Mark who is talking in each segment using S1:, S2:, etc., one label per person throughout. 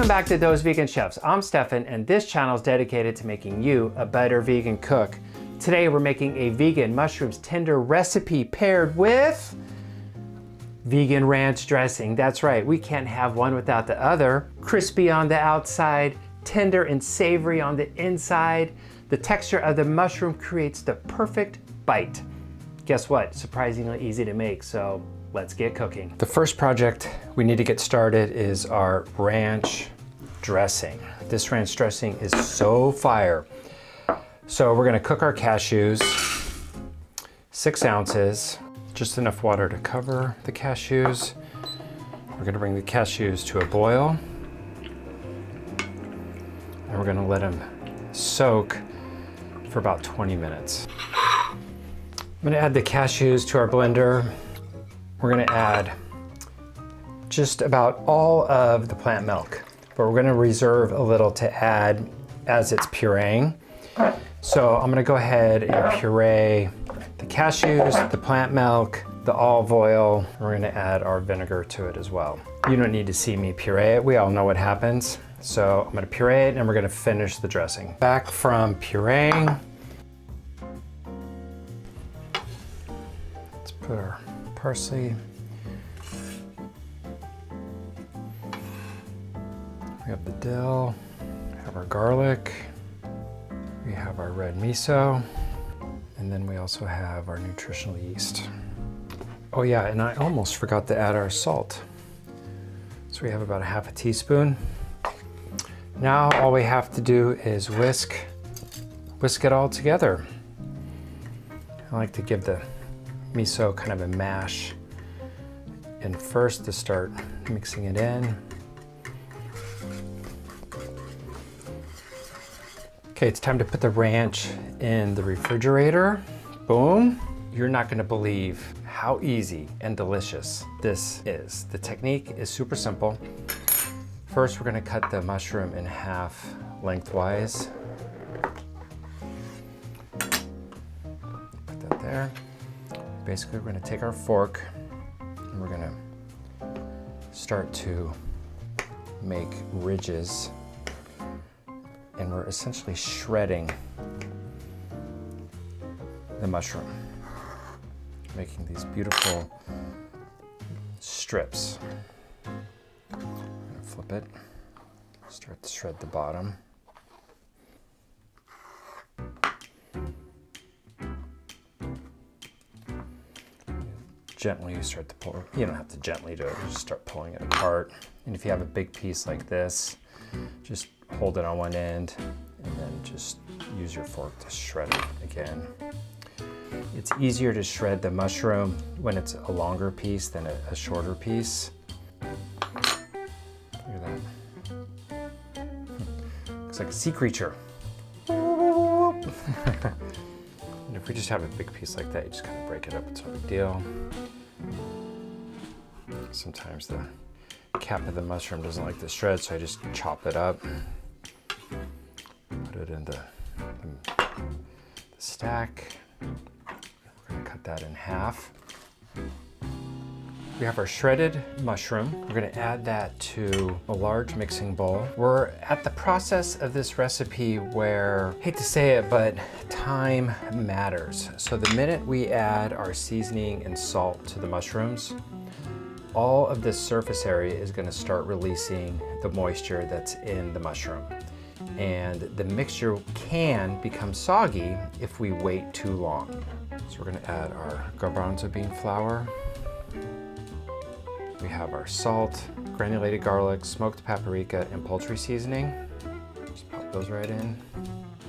S1: Welcome back to Those Vegan Chefs. I'm Stefan, and this channel is dedicated to making you a better vegan cook. Today we're making a vegan mushrooms tender recipe paired with vegan ranch dressing. That's right, we can't have one without the other. Crispy on the outside, tender and savory on the inside. The texture of the mushroom creates the perfect bite. Guess what? Surprisingly easy to make, so let's get cooking. The first project we need to get started is our ranch dressing. This ranch dressing is so fire. So we're gonna cook our cashews, 6 ounces, just enough water to cover the cashews. We're gonna bring the cashews to a boil, and we're gonna let them soak for about 20 minutes. I'm gonna add the cashews to our blender. We're gonna add just about all of the plant milk, but we're gonna reserve a little to add as it's pureeing. So I'm gonna go ahead and puree the cashews, the plant milk, the olive oil. We're gonna add our vinegar to it as well. You don't need to see me puree it. We all know what happens. So I'm gonna puree it and we're gonna finish the dressing. Back from pureeing, let's put our parsley. We have the dill, we have our garlic, we have our red miso, and then we also have our nutritional yeast. Oh yeah, and I almost forgot to add our salt. So we have about a half a teaspoon. Now all we have to do is whisk it all together. I like to give the miso kind of a mash and first to start mixing it in. Okay, it's time to put the ranch in the refrigerator. Boom. You're not gonna believe how easy and delicious this is. The technique is super simple. First, we're gonna cut the mushroom in half lengthwise. Put that there. Basically, we're gonna take our fork and we're gonna start to make ridges, and we're essentially shredding the mushroom, making these beautiful strips. I'm gonna flip it, start to shred the bottom. Gently start to pull. You don't have to gently do it, just start pulling it apart. And if you have a big piece like this, just hold it on one end and then just use your fork to shred it again. It's easier to shred the mushroom when it's a longer piece than a shorter piece. Look at that. Looks like a sea creature. And if we just have a big piece like that, you just kind of break it up, it's no big deal. Sometimes the cap of the mushroom doesn't like to shred, so I just chop it up, put it in the stack. We're gonna cut that in half. We have our shredded mushroom. We're gonna add that to a large mixing bowl. We're at the process of this recipe where, hate to say it, but time matters. So the minute we add our seasoning and salt to the mushrooms, all of this surface area is gonna start releasing the moisture that's in the mushroom. And the mixture can become soggy if we wait too long. So we're gonna add our garbanzo bean flour. We have our salt, granulated garlic, smoked paprika, and poultry seasoning. Just pop those right in.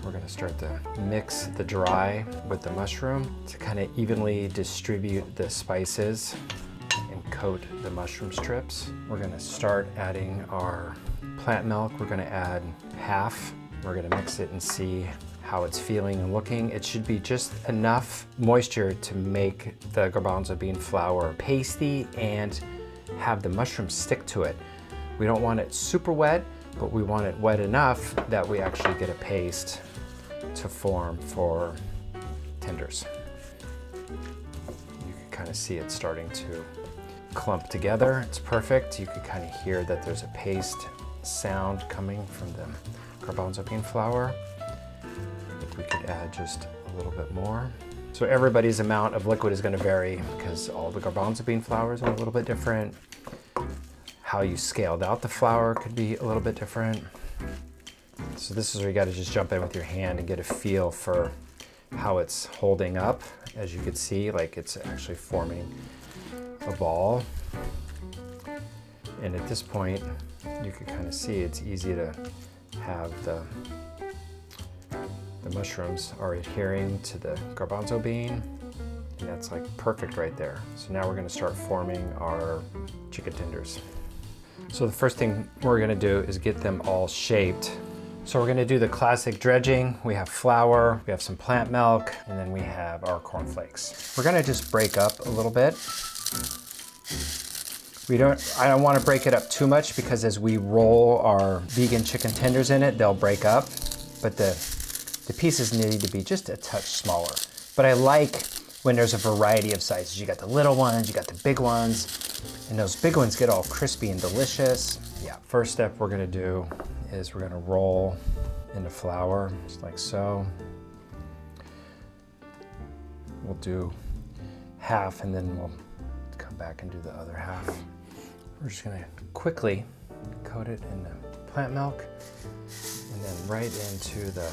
S1: We're gonna start to mix the dry with the mushroom to kind of evenly distribute the spices and coat the mushroom strips. We're gonna start adding our plant milk. We're gonna add half. We're gonna mix it and see how it's feeling and looking. It should be just enough moisture to make the garbanzo bean flour pasty and have the mushroom stick to it. We don't want it super wet, but we want it wet enough that we actually get a paste to form for tenders. You can kind of see it starting to clump together. It's perfect. You can kind of hear that there's a paste sound coming from the garbanzo bean flour. I think we could add just a little bit more. So everybody's amount of liquid is going to vary because all the garbanzo bean flours are a little bit different. How you scaled out the flour could be a little bit different. So this is where you got to just jump in with your hand and get a feel for how it's holding up. As you can see, like it's actually forming a ball. And at this point, you can kind of see it's easy to have the mushrooms are adhering to the garbanzo bean. And that's like perfect right there. So now we're going to start forming our chicken tenders. So the first thing we're going to do is get them all shaped. So we're going to do the classic dredging. We have flour, we have some plant milk, and then we have our cornflakes. We're going to just break up a little bit. I don't want to break it up too much because as we roll our vegan chicken tenders in it, they'll break up. But the pieces need to be just a touch smaller. But I like when there's a variety of sizes. You got the little ones, you got the big ones, and those big ones get all crispy and delicious. Yeah, first step we're gonna do is we're gonna roll in the flour, just like so. We'll do half and then we'll come back and do the other half. We're just gonna quickly coat it in the plant milk and then right into the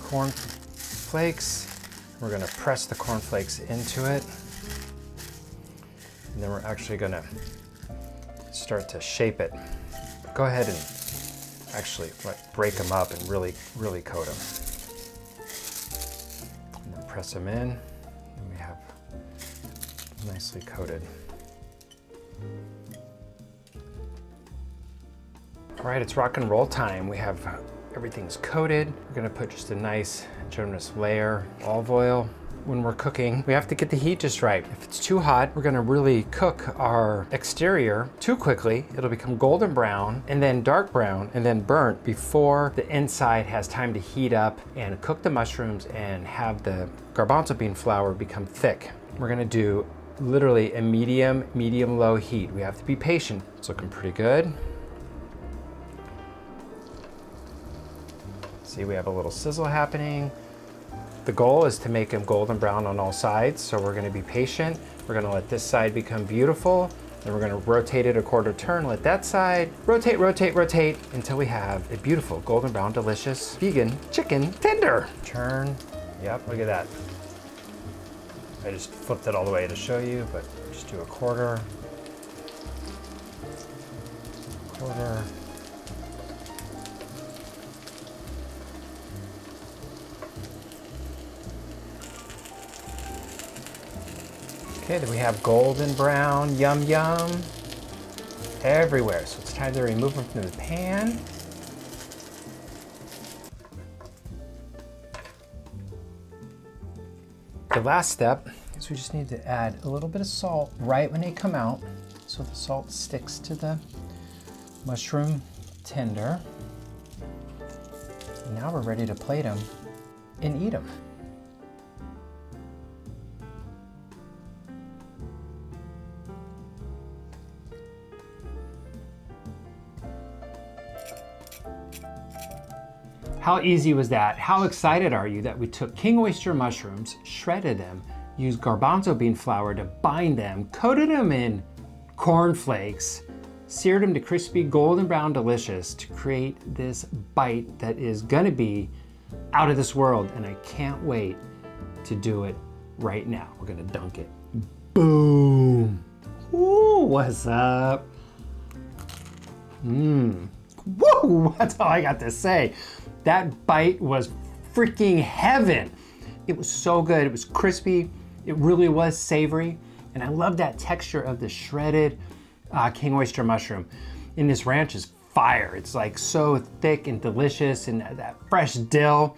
S1: corn flakes. We're gonna press the corn flakes into it. And then we're actually gonna start to shape it. Go ahead and actually break them up and really coat them. And then press them in, and we have nicely coated. All right, it's rock and roll time. We have everything's coated. We're gonna put just a nice generous layer of olive oil. When we're cooking, we have to get the heat just right. If it's too hot, we're gonna really cook our exterior too quickly. It'll become golden brown and then dark brown and then burnt before the inside has time to heat up and cook the mushrooms and have the garbanzo bean flour become thick. We're gonna do literally a medium-low heat. We have to be patient. It's looking pretty good. See, we have a little sizzle happening. The goal is to make them golden brown on all sides, so we're gonna be patient. We're gonna let this side become beautiful, then we're gonna rotate it a quarter turn, let that side rotate until we have a beautiful golden brown, delicious vegan chicken tender. Turn, yep, look at that. I just flipped it all the way to show you, but just do a quarter. Okay, then we have golden brown, yum yum, everywhere. So it's time to remove them from the pan. The last step is we just need to add a little bit of salt right when they come out, so the salt sticks to the mushroom tender. And now we're ready to plate them and eat them. How easy was that? How excited are you that we took king oyster mushrooms, shredded them, used garbanzo bean flour to bind them, coated them in cornflakes, seared them to crispy golden brown delicious to create this bite that is gonna be out of this world, and I can't wait to do it right now. We're gonna dunk it. Boom! Ooh, what's up? Woo! That's all I got to say. That bite was freaking heaven. It was so good. It was crispy. It really was savory. And I love that texture of the shredded king oyster mushroom. And this ranch is fire. It's like so thick and delicious, and that fresh dill.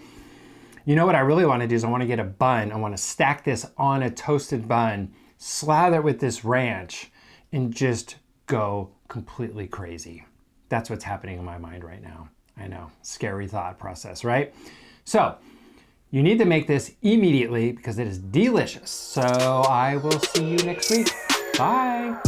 S1: You know what I really want to do is I want to get a bun. I want to stack this on a toasted bun, slather it with this ranch, and just go completely crazy. That's what's happening in my mind right now. I know, scary thought process, right? So you need to make this immediately because it is delicious. So I will see you next week. Bye.